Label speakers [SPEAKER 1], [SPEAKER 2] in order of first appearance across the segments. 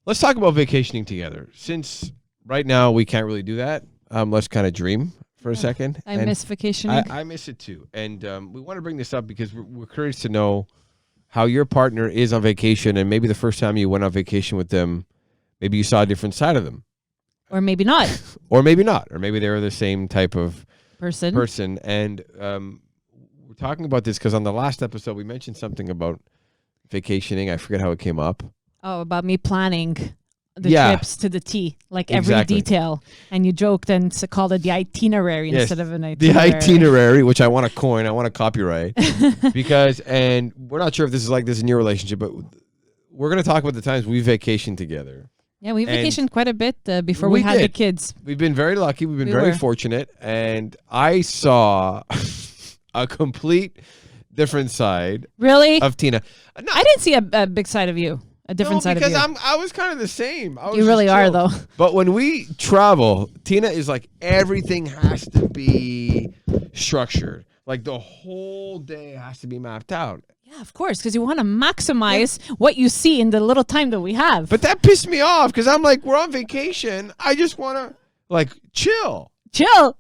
[SPEAKER 1] Let's talk about vacationing together. Since right now we can't really do that, let's kind of dream for a second.
[SPEAKER 2] I miss vacationing.
[SPEAKER 1] I miss it too. And we want to bring this up because we're curious to know how your partner is on vacation, and maybe the first time you went on vacation with them, maybe you saw a different side of them.
[SPEAKER 2] Or maybe not.
[SPEAKER 1] Or maybe not. Or maybe they were the same type of
[SPEAKER 2] person.
[SPEAKER 1] And we're talking about this because on the last episode, we mentioned something about vacationing. I forget how it came up.
[SPEAKER 2] Oh, about me planning the trips to the T, like every detail. And you joked and called it the itinerary instead of an itinerary.
[SPEAKER 1] The itinerary, which I want to coin, I want to copyright. Because, and we're not sure if this is like this in your relationship, but we're going to talk about the times we vacationed together.
[SPEAKER 2] Yeah, we vacationed quite a bit before we had the kids.
[SPEAKER 1] We've been very lucky. We've been very fortunate. And I saw a complete different side of Tina. No,
[SPEAKER 2] I didn't see a big side of you. A different side of you.
[SPEAKER 1] Because I was kind of the same.
[SPEAKER 2] You really are, though.
[SPEAKER 1] But when we travel, Tina is like, everything has to be structured. Like the whole day has to be mapped out.
[SPEAKER 2] Yeah, of course, because you want to maximize what you see in the little time that we have.
[SPEAKER 1] But that pissed me off because I'm like, we're on vacation. I just want to like chill.
[SPEAKER 2] No,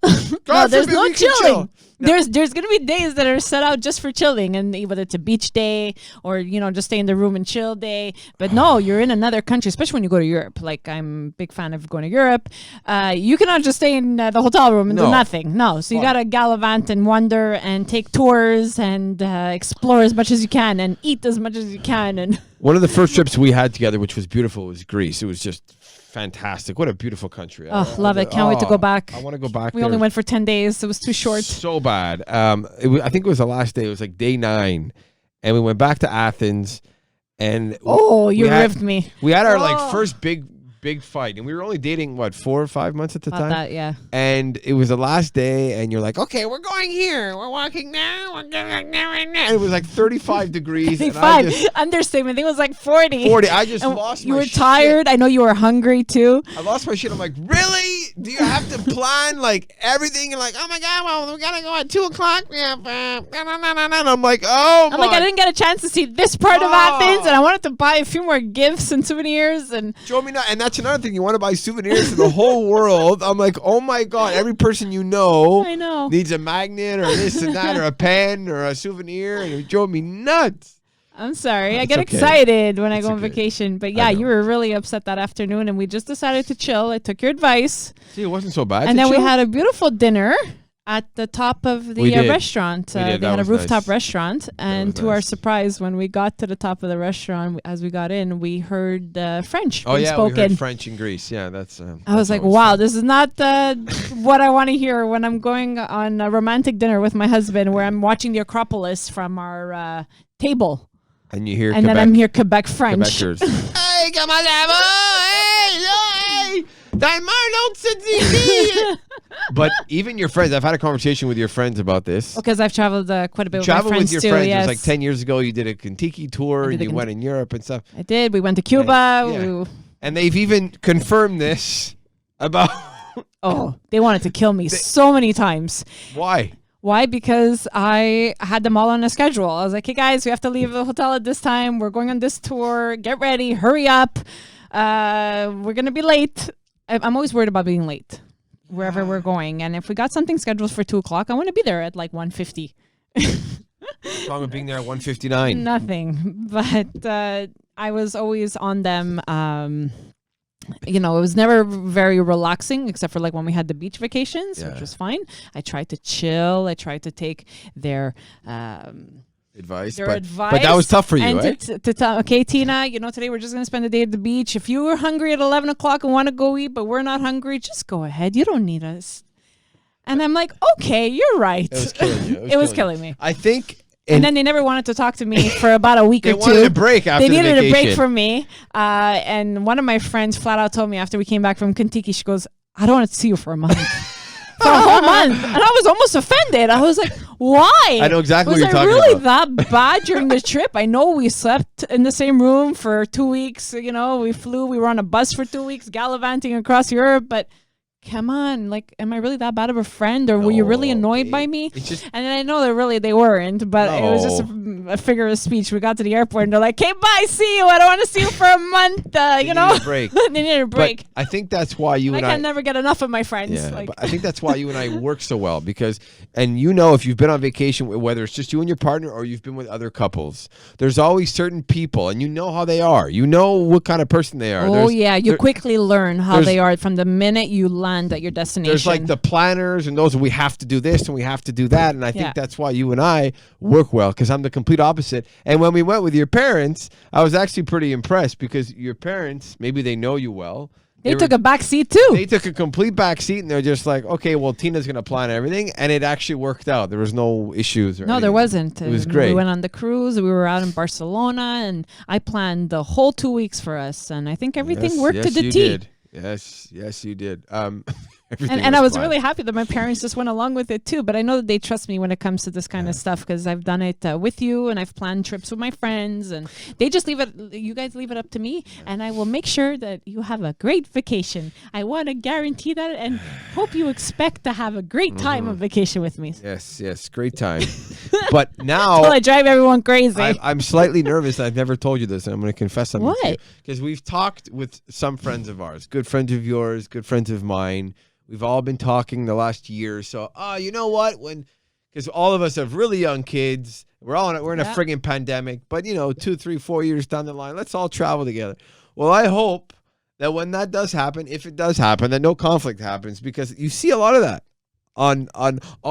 [SPEAKER 2] there's no chilling. No. There's gonna be days that are set out just for chilling, and whether it's a beach day or just stay in the room and chill day. But no, you're in another country, especially when you go to Europe. Like, I'm a big fan of going to Europe. You cannot just stay in the hotel room and do nothing. No, so you gotta gallivant and wander and take tours and explore as much as you can and eat as much as you can. And
[SPEAKER 1] one of the first trips we had together, which was beautiful, was Greece. It was just fantastic. What a beautiful country.
[SPEAKER 2] Oh, love it. Can't wait to go back.
[SPEAKER 1] I want to go back.
[SPEAKER 2] We only went for 10 days. It was too short.
[SPEAKER 1] So bad. I think it was the last day. It was like day 9. And we went back to Athens. And
[SPEAKER 2] you ripped me.
[SPEAKER 1] We had our first big fight. And we were only dating, 4 or 5 months at the time?
[SPEAKER 2] That, yeah.
[SPEAKER 1] And it was the last day. And you're like, okay, we're going here. We're walking now. We're going there right now. And it was like 35 degrees.
[SPEAKER 2] 35. Understatement. I think it was like 40.
[SPEAKER 1] 40. I just lost my shit.
[SPEAKER 2] You were tired. I know you were hungry too.
[SPEAKER 1] I lost my shit. I'm like, really? Do you have to plan like everything? And like, oh my God, well, we got to go at 2 o'clock. Yeah. And I'm like, I
[SPEAKER 2] didn't get a chance to see this part of Athens. And I wanted to buy a few more gifts and souvenirs. And
[SPEAKER 1] show me not. And that's another thing. You want to buy souvenirs to the whole world. I'm like, oh my God, every person you know needs a magnet or this and that or a pen or a souvenir, and it drove me nuts.
[SPEAKER 2] I'm sorry. I get excited when I go on vacation. But yeah, you were really upset that afternoon, and we just decided to chill. I took your advice.
[SPEAKER 1] See, it wasn't so bad.
[SPEAKER 2] And then we had a beautiful dinner at the top of the restaurant. They had a rooftop restaurant. And to our surprise, when we got to the top of the restaurant, as we got in, we heard French being spoken.
[SPEAKER 1] We heard French in Greece. Yeah, that's...
[SPEAKER 2] I was like, wow, this is not what I want to hear when I'm going on a romantic dinner with my husband, where I'm watching the Acropolis from our table.
[SPEAKER 1] And you hear
[SPEAKER 2] and
[SPEAKER 1] Quebec,
[SPEAKER 2] then I'm here Quebec French.
[SPEAKER 1] Hey, come on, hey, But even your friends, I've had a conversation with your friends about this.
[SPEAKER 2] Because I've traveled quite a bit with my friends
[SPEAKER 1] with your friends. It was like 10 years ago. You did a Kentucky tour and you went in Europe and stuff.
[SPEAKER 2] I did. We went to Cuba.
[SPEAKER 1] And they've even confirmed this about...
[SPEAKER 2] they wanted to kill me so many times.
[SPEAKER 1] Why?
[SPEAKER 2] Because I had them all on a schedule. I was like, hey guys, we have to leave the hotel at this time. We're going on this tour. Get ready. Hurry up. We're going to be late. I'm always worried about being late wherever we're going. And if we got something scheduled for 2 o'clock, I want to be there at like 1:50.
[SPEAKER 1] What's wrong with being there at 1:59?
[SPEAKER 2] Nothing. But I was always on them. It was never very relaxing, except for like when we had the beach vacations, which was fine. I tried to chill. I tried to take their
[SPEAKER 1] advice. But that was tough for you,
[SPEAKER 2] and to tell, okay, Tina, today we're just going to spend the day at the beach. If you were hungry at 11 o'clock and want to go eat, but we're not hungry, just go ahead. You don't need us. And I'm like, okay, you're right.
[SPEAKER 1] It was killing you.
[SPEAKER 2] It was killing me.
[SPEAKER 1] I think...
[SPEAKER 2] And then they never wanted to talk to me for about a week or two.
[SPEAKER 1] They wanted a break after the vacation.
[SPEAKER 2] They needed a break from me. And one of my friends flat out told me after we came back from Kentucky, she goes, I don't want to see you for a month. For a whole month. And I was almost offended. I was like, why?
[SPEAKER 1] I know exactly what you're talking
[SPEAKER 2] about. Was it really that bad during the trip? I know we slept in the same room for 2 weeks. We flew. We were on a bus for 2 weeks, gallivanting across Europe. But come on, like, am I really that bad of a friend, or were you really annoyed by me? And then I know that they weren't, but it was just a figure of speech. We got to the airport and they're like, "Okay, bye, see you. I don't want to see you for a month." You know,
[SPEAKER 1] need a break.
[SPEAKER 2] They needed a break.
[SPEAKER 1] But I think that's why you and I
[SPEAKER 2] can never get enough of my friends.
[SPEAKER 1] Yeah, but I think that's why you and I work so well, because, and you know, if you've been on vacation, whether it's just you and your partner or you've been with other couples, there's always certain people, and you know how they are. You know what kind of person they are.
[SPEAKER 2] Oh, you quickly learn how they are from the minute you land at your destination.
[SPEAKER 1] There's like the planners and those, we have to do this and we have to do that. And I think that's why you and I work well, because I'm the complete opposite. And when we went with your parents, I was actually pretty impressed, because your parents, maybe they know you well.
[SPEAKER 2] They took a back seat too.
[SPEAKER 1] They took a complete back seat, and they're just like, okay, well, Tina's going to plan everything. And it actually worked out. There was no issues. No,
[SPEAKER 2] there wasn't.
[SPEAKER 1] It was great.
[SPEAKER 2] We went on the cruise. We were out in Barcelona, and I planned the whole 2 weeks for us. And I think everything worked to the T.
[SPEAKER 1] Did. Yes, you did.
[SPEAKER 2] And I was really happy that my parents just went along with it too. But I know that they trust me when it comes to this kind of stuff, because I've done it with you, and I've planned trips with my friends, and they just you guys leave it up to me, and I will make sure that you have a great vacation. I want to guarantee that, and hope you expect to have a great time on vacation with me.
[SPEAKER 1] Yes, great time. But now
[SPEAKER 2] I drive everyone crazy.
[SPEAKER 1] I'm slightly nervous. I've never told you this, and I'm going to confess something.
[SPEAKER 2] What?
[SPEAKER 1] Because we've talked with some friends of ours, good friends of yours, good friends of mine. We've all been talking the last year. So, you know what? Because all of us have really young kids. We're in a friggin' pandemic. But, 2, 3, 4 years down the line, let's all travel together. Well, I hope that when that does happen, if it does happen, that no conflict happens, because you see a lot of that on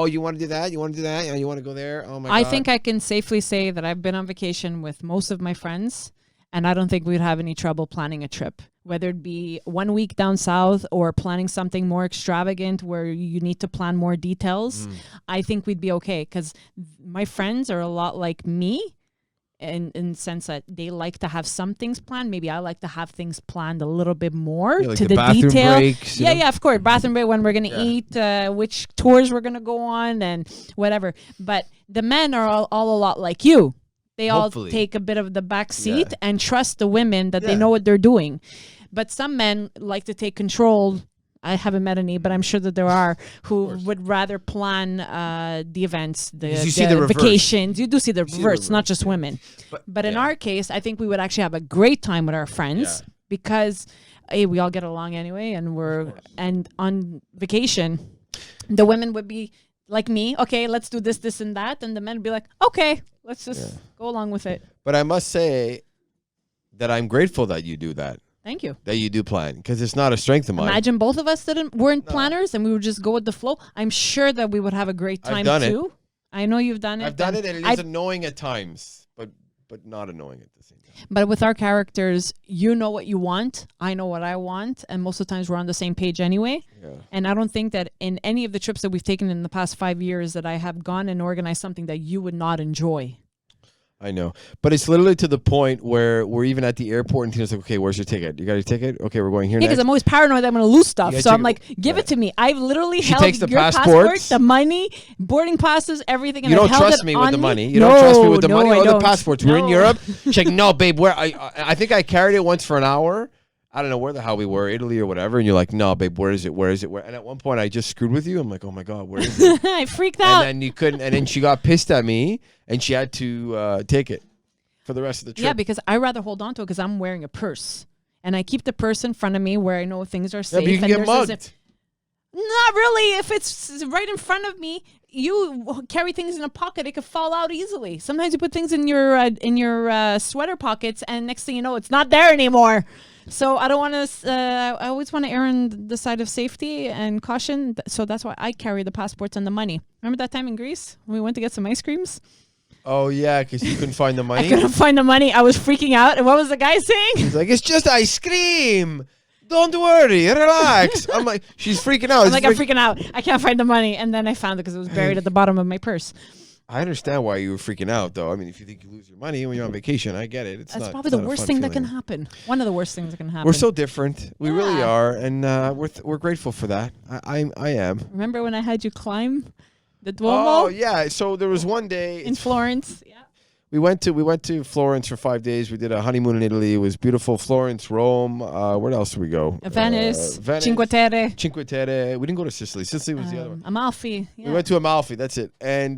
[SPEAKER 1] you want to do that, you want to do that, you want to go there. Oh my God.
[SPEAKER 2] I think I can safely say that I've been on vacation with most of my friends, and I don't think we'd have any trouble planning a trip, whether it be 1 week down south or planning something more extravagant where you need to plan more details. I think we'd be okay, because my friends are a lot like me in the sense that they like to have some things planned. Maybe I like to have things planned a little bit more
[SPEAKER 1] like
[SPEAKER 2] to the detail.
[SPEAKER 1] Breaks,
[SPEAKER 2] of course. Bathroom break, when we're going to eat, which tours we're going to go on, and whatever. But the men are all a lot like you. They all take a bit of the back seat and trust the women that they know what they're doing. But some men like to take control. I haven't met any, but I'm sure that there are who would rather plan the events, the vacations. You do see the reverse, not just women. But in our case, I think we would actually have a great time with our friends because we all get along anyway, and on vacation, the women would be like me. Okay, let's do this, this, and that, and the men would be like, okay, let's just go along with it.
[SPEAKER 1] But I must say that I'm grateful that you do that.
[SPEAKER 2] Thank you.
[SPEAKER 1] That you do plan, because it's not a strength of mine.
[SPEAKER 2] Imagine both of us weren't planners and we would just go with the flow. I'm sure that we would have a great time too. I know you've done it.
[SPEAKER 1] I've done it, and it is annoying at times, but not annoying at the same time.
[SPEAKER 2] But with our characters, you know what you want, I know what I want, and most of the times we're on the same page anyway. Yeah. And I don't think that in any of the trips that we've taken in the past 5 years that I have gone and organized something that you would not enjoy.
[SPEAKER 1] I know, but it's literally to the point where we're even at the airport and Tina's like, okay, where's your ticket? You got your ticket? Okay, we're going here next.
[SPEAKER 2] Yeah, because I'm always paranoid that I'm going to lose stuff. So I'm like, give it to me. I've literally held your passport, the money, boarding passes, everything. And
[SPEAKER 1] you don't trust me with the money. You don't trust me with the money or the passports. We're in Europe. She's like, no, babe, where? I think I carried it once for an hour. I don't know where the hell we were, Italy or whatever. And you're like, no, babe, where is it? Where is it? And at one point I just screwed with you. I'm like, oh my God, where is it?
[SPEAKER 2] I freaked out.
[SPEAKER 1] And then you couldn't. And then she got pissed at me and she had to take it for the rest of the trip.
[SPEAKER 2] Yeah, because I rather hold on to it because I'm wearing a purse. And I keep the purse in front of me where I know things are safe.
[SPEAKER 1] Yeah, but you can get mugged.
[SPEAKER 2] Not really. If it's right in front of me, you carry things in a pocket, it could fall out easily. Sometimes you put things in your sweater pockets, and next thing you know, it's not there anymore. So I don't want to. I always want to err on the side of safety and caution. So that's why I carry the passports and the money. Remember that time in Greece when we went to get some ice creams?
[SPEAKER 1] Oh yeah, because you couldn't find the money.
[SPEAKER 2] I couldn't find the money. I was freaking out. And what was the guy saying?
[SPEAKER 1] He's like, "It's just ice cream. Don't worry, relax." I'm like, she's freaking out.
[SPEAKER 2] I'm freaking out. I can't find the money, and then I found it because it was buried at the bottom of my purse.
[SPEAKER 1] I understand why you were freaking out, though. I mean, if you think you lose your money when you're on vacation, I get it.
[SPEAKER 2] That's probably the worst thing that can happen. One of the worst things that can happen.
[SPEAKER 1] We're so different. We really are, and we're grateful for that. I am.
[SPEAKER 2] Remember when I had you climb the Duomo?
[SPEAKER 1] Oh yeah. So there was one day
[SPEAKER 2] in Florence. Yeah.
[SPEAKER 1] We went to Florence for 5 days. We did a honeymoon in Italy. It was beautiful. Florence, Rome. Where else did we go?
[SPEAKER 2] Venice,
[SPEAKER 1] Venice,
[SPEAKER 2] Cinque Terre.
[SPEAKER 1] Cinque Terre. We didn't go to Sicily. Sicily was the other one.
[SPEAKER 2] Amalfi. Yeah.
[SPEAKER 1] We went to Amalfi. That's it. And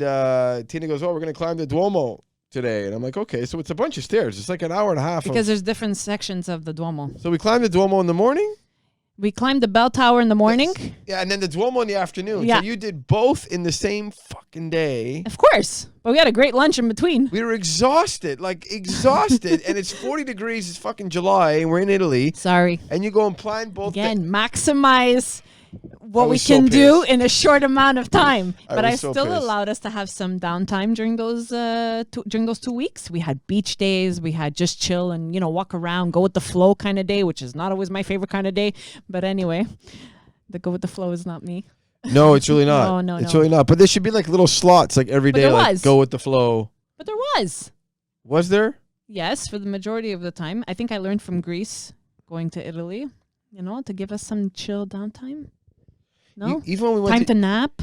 [SPEAKER 1] Tina goes, "Oh, we're gonna climb the Duomo today." And I'm like, "Okay." So it's a bunch of stairs. It's like an hour and a half.
[SPEAKER 2] Because there's different sections of the Duomo.
[SPEAKER 1] So we climbed the Duomo in the morning.
[SPEAKER 2] We climbed the bell tower in the morning.
[SPEAKER 1] Yeah, and then the Duomo in the afternoon.
[SPEAKER 2] Yeah.
[SPEAKER 1] So you did both in the same fucking day.
[SPEAKER 2] Of course. But we had a great lunch in between.
[SPEAKER 1] We were exhausted, and it's 40 degrees. It's fucking July, and we're in Italy.
[SPEAKER 2] Sorry.
[SPEAKER 1] And you go and plan both.
[SPEAKER 2] Again, maximize what we
[SPEAKER 1] was so
[SPEAKER 2] can do
[SPEAKER 1] pissed.
[SPEAKER 2] in a short amount of time. But I
[SPEAKER 1] was so
[SPEAKER 2] still
[SPEAKER 1] pissed.
[SPEAKER 2] allowed us to have some downtime during those 2 weeks. We had beach days. We had just chill and, walk around, go with the flow kind of day, which is not always my favorite kind of day. But anyway, the go with the flow is not me.
[SPEAKER 1] No, it's really not.
[SPEAKER 2] No,
[SPEAKER 1] It's
[SPEAKER 2] no.
[SPEAKER 1] really not. But there should be like little slots, like every
[SPEAKER 2] But
[SPEAKER 1] day,
[SPEAKER 2] there
[SPEAKER 1] like
[SPEAKER 2] was.
[SPEAKER 1] go with the flow.
[SPEAKER 2] But there was.
[SPEAKER 1] Was there?
[SPEAKER 2] Yes, for the majority of the time. I think I learned from Greece going to Italy, to give us some chill downtime. No?
[SPEAKER 1] Even when we went
[SPEAKER 2] Time to nap,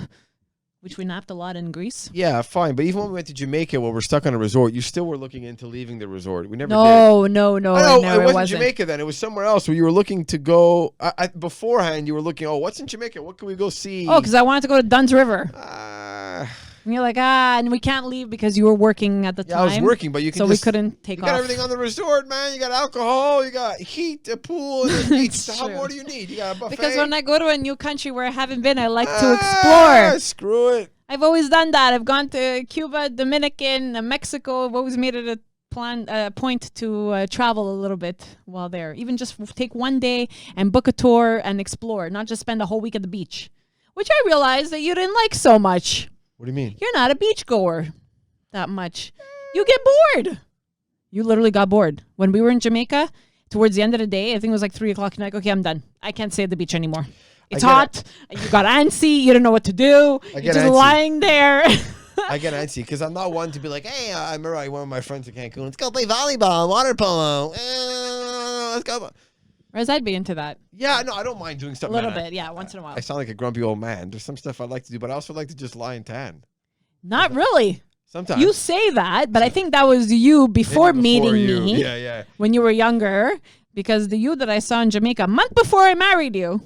[SPEAKER 2] which we napped a lot in Greece.
[SPEAKER 1] Yeah, fine. But even when we went to Jamaica, where we're stuck on a resort, you still were looking into leaving the resort. We never did.
[SPEAKER 2] No,
[SPEAKER 1] Oh,
[SPEAKER 2] no,
[SPEAKER 1] it wasn't Jamaica then. It was somewhere else where you were looking to go. Beforehand, you were looking, what's in Jamaica? What can we go see?
[SPEAKER 2] Oh, because I wanted to go to Dunn's River.
[SPEAKER 1] Uh,
[SPEAKER 2] And you're like, and we can't leave because you were working at the
[SPEAKER 1] yeah,
[SPEAKER 2] time.
[SPEAKER 1] I was working, but you can
[SPEAKER 2] so
[SPEAKER 1] just,
[SPEAKER 2] we couldn't take
[SPEAKER 1] you
[SPEAKER 2] off.
[SPEAKER 1] got everything on the resort, man. You got alcohol, you got heat, a pool, and a beach.
[SPEAKER 2] It's
[SPEAKER 1] So how
[SPEAKER 2] true.
[SPEAKER 1] more do you need? You got a buffet.
[SPEAKER 2] Because when I go to a new country where I haven't been, I like to explore.
[SPEAKER 1] Screw it.
[SPEAKER 2] I've always done that. I've gone to Cuba, Dominican, Mexico. I've always made it a point to travel a little bit while there. Even just take one day and book a tour and explore, not just spend a whole week at the beach, which I realized that you didn't like so much.
[SPEAKER 1] What do you mean?
[SPEAKER 2] You're not a beach goer that much. You get bored. You literally got bored. When we were in Jamaica, towards the end of the day, I think it was like 3 o'clock, and you're like, okay, I'm done. I can't stay at the beach anymore. It's hot. You got antsy. You don't know what to do. You're just
[SPEAKER 1] antsy.
[SPEAKER 2] lying there.
[SPEAKER 1] I get antsy because I'm not one to be like, hey, I remember I went with my friends to Cancun. Let's go play volleyball, water polo. Let's go.
[SPEAKER 2] Whereas I'd be into that.
[SPEAKER 1] Yeah, no, I don't mind doing stuff.
[SPEAKER 2] A little bit, yeah, once in a while.
[SPEAKER 1] I sound like a grumpy old man. There's some stuff I like to do, but I also like to just lie and tan.
[SPEAKER 2] Not really.
[SPEAKER 1] Sometimes.
[SPEAKER 2] You say that, but I think that was you before meeting
[SPEAKER 1] you.
[SPEAKER 2] me.
[SPEAKER 1] Yeah.
[SPEAKER 2] When you were younger, because the you that I saw in Jamaica a month before I married you,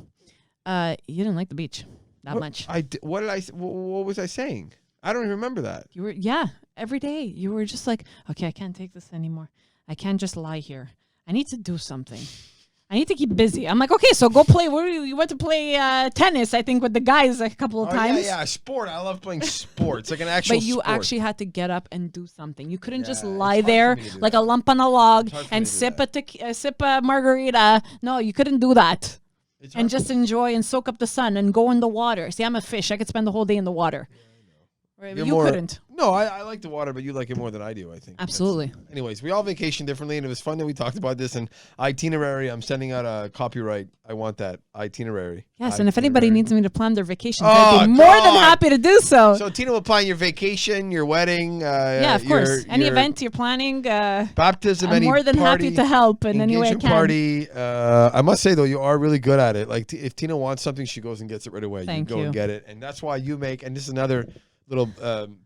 [SPEAKER 2] you didn't like the beach that much.
[SPEAKER 1] What was I saying? I don't even remember that.
[SPEAKER 2] You were, every day you were just like, okay, I can't take this anymore. I can't just lie here. I need to do something. I need to keep busy. I'm like, okay, so go play. You went to play tennis, I think, with the guys a couple of times.
[SPEAKER 1] Yeah, sport. I love playing sports, like an actual
[SPEAKER 2] But you
[SPEAKER 1] sport.
[SPEAKER 2] actually had to get up and do something. You couldn't just
[SPEAKER 1] Yeah,
[SPEAKER 2] lie
[SPEAKER 1] it's hard
[SPEAKER 2] there
[SPEAKER 1] for me to do
[SPEAKER 2] like
[SPEAKER 1] that.
[SPEAKER 2] a lump on a log
[SPEAKER 1] It's hard for me
[SPEAKER 2] and
[SPEAKER 1] to do
[SPEAKER 2] sip a margarita. No, you couldn't do that.
[SPEAKER 1] It's
[SPEAKER 2] And
[SPEAKER 1] hard.
[SPEAKER 2] just enjoy and soak up the sun and go in the water. See, I'm a fish. I could spend the whole day in the water. Right,
[SPEAKER 1] You're
[SPEAKER 2] you
[SPEAKER 1] more-
[SPEAKER 2] couldn't.
[SPEAKER 1] No, I like the water, but you like it more than I do, I think.
[SPEAKER 2] Absolutely.
[SPEAKER 1] Anyways, we all vacation differently, and it was fun that we talked about this. And itinerary, I'm sending out a copyright. I want that itinerary.
[SPEAKER 2] Yes, and if anybody
[SPEAKER 1] Itinerary.
[SPEAKER 2] needs me to plan their vacations,
[SPEAKER 1] Oh,
[SPEAKER 2] I'd be more than
[SPEAKER 1] God.
[SPEAKER 2] happy to do so.
[SPEAKER 1] So Tina will plan your vacation, your wedding.
[SPEAKER 2] Yeah, of course. Any
[SPEAKER 1] your
[SPEAKER 2] event you're planning,
[SPEAKER 1] baptism,
[SPEAKER 2] I'm
[SPEAKER 1] any
[SPEAKER 2] more than
[SPEAKER 1] party,
[SPEAKER 2] happy to help in any way I
[SPEAKER 1] engagement
[SPEAKER 2] can.
[SPEAKER 1] party. I must say though, you are really good at it. Like if Tina wants something, she goes and gets it right away.
[SPEAKER 2] Thank
[SPEAKER 1] you go
[SPEAKER 2] you.
[SPEAKER 1] and get it, and that's why you make. And this is another little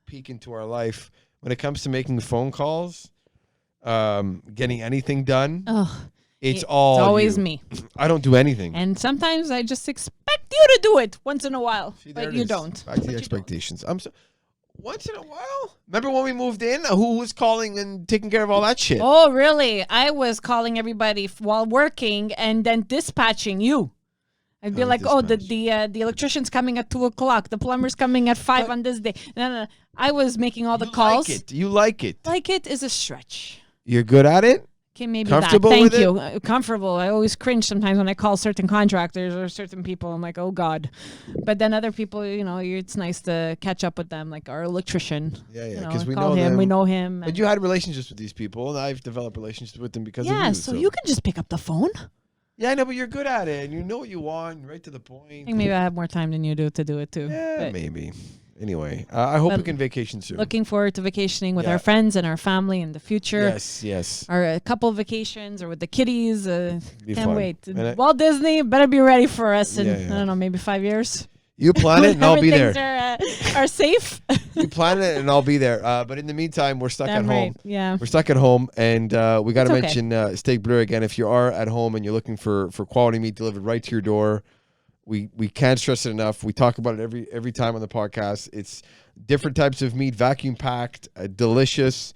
[SPEAKER 1] peek into our life when it comes to making phone calls, getting anything done.
[SPEAKER 2] Oh,
[SPEAKER 1] It's
[SPEAKER 2] it's
[SPEAKER 1] you.
[SPEAKER 2] always me.
[SPEAKER 1] I don't do anything.
[SPEAKER 2] And sometimes I just expect you to do it once in a while,
[SPEAKER 1] See, there
[SPEAKER 2] but
[SPEAKER 1] it
[SPEAKER 2] you
[SPEAKER 1] is.
[SPEAKER 2] don't.
[SPEAKER 1] Back to
[SPEAKER 2] But
[SPEAKER 1] the
[SPEAKER 2] you
[SPEAKER 1] expectations. Once in a while. Remember when we moved in? Who was calling and taking care of all that shit?
[SPEAKER 2] Oh, really? I was calling everybody while working and then dispatching you. I'd be like,
[SPEAKER 1] dispatch.
[SPEAKER 2] the electrician's coming at 2:00. The plumber's coming at 5 on this day. No. I was making all the calls.
[SPEAKER 1] You like it.
[SPEAKER 2] Like it is a stretch.
[SPEAKER 1] You're good at it?
[SPEAKER 2] Okay, maybe
[SPEAKER 1] Comfortable
[SPEAKER 2] that. Thank
[SPEAKER 1] with it?
[SPEAKER 2] you. Comfortable. I always cringe sometimes when I call certain contractors or certain people. I'm like, oh God. But then other people, it's nice to catch up with them, like our electrician.
[SPEAKER 1] Yeah, because we
[SPEAKER 2] call
[SPEAKER 1] know
[SPEAKER 2] him.
[SPEAKER 1] them.
[SPEAKER 2] We know him.
[SPEAKER 1] But you had relationships with these people, and I've developed relationships with them because of you.
[SPEAKER 2] yeah, so you can just pick up the phone.
[SPEAKER 1] Yeah, I know, but you're good at it, and you know what you want, right to the
[SPEAKER 2] I
[SPEAKER 1] point.
[SPEAKER 2] think maybe I have more time than you do to do it too.
[SPEAKER 1] Yeah,
[SPEAKER 2] But
[SPEAKER 1] maybe. Anyway, I hope
[SPEAKER 2] But
[SPEAKER 1] we can vacation soon.
[SPEAKER 2] looking forward to vacationing with
[SPEAKER 1] Yeah.
[SPEAKER 2] our friends and our family in the future.
[SPEAKER 1] Yes.
[SPEAKER 2] Or a couple vacations or with the kiddies.
[SPEAKER 1] Be
[SPEAKER 2] Can't
[SPEAKER 1] fun.
[SPEAKER 2] wait.
[SPEAKER 1] And
[SPEAKER 2] Walt Disney better be ready for us in,
[SPEAKER 1] Yeah.
[SPEAKER 2] I don't know, maybe 5 years.
[SPEAKER 1] You plan it and I'll be there.
[SPEAKER 2] Are safe.
[SPEAKER 1] You plan it and I'll be there. But in the meantime, we're stuck at home.
[SPEAKER 2] Yeah.
[SPEAKER 1] We're stuck at home, and we got to
[SPEAKER 2] It's
[SPEAKER 1] mention Steak Bleu again. If you are at home and you're looking for quality meat delivered right to your door, we can't stress it enough. We talk about it every time on the podcast. It's different types of meat, vacuum packed, delicious,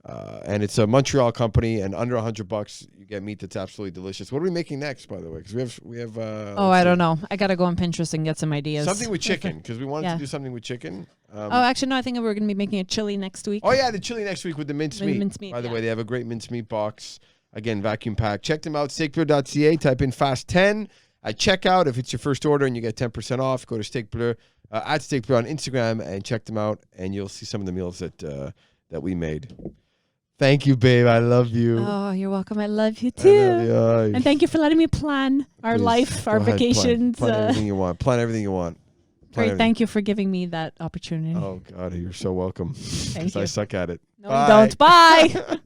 [SPEAKER 1] and it's a Montreal company. And under $100, you get meat that's absolutely delicious. What are we making next, by the way? Because we have.
[SPEAKER 2] I don't know. I gotta go on Pinterest and get some ideas.
[SPEAKER 1] Something with chicken, because we wanted to do something with chicken.
[SPEAKER 2] Actually, no. I think we're gonna be making a chili next week.
[SPEAKER 1] Oh yeah, the chili next week with the mincemeat. By the way, they have a great mincemeat box. Again, vacuum packed. Check them out. Steakbleu.ca. Type in Fast 10 at checkout. If it's your first order and you get 10% off, go to Steak Bleu at Steak Bleu on Instagram and check them out, and you'll see some of the meals that we made. Thank you, babe. I love you.
[SPEAKER 2] Oh, you're welcome. I love you too. And thank you for letting me plan our life, our vacations.
[SPEAKER 1] Plan everything you want. Plan everything you want.
[SPEAKER 2] Great. Thank you for giving me that opportunity.
[SPEAKER 1] Oh, God. You're so welcome.
[SPEAKER 2] Thank you.
[SPEAKER 1] I suck at it.
[SPEAKER 2] No, you don't. Bye.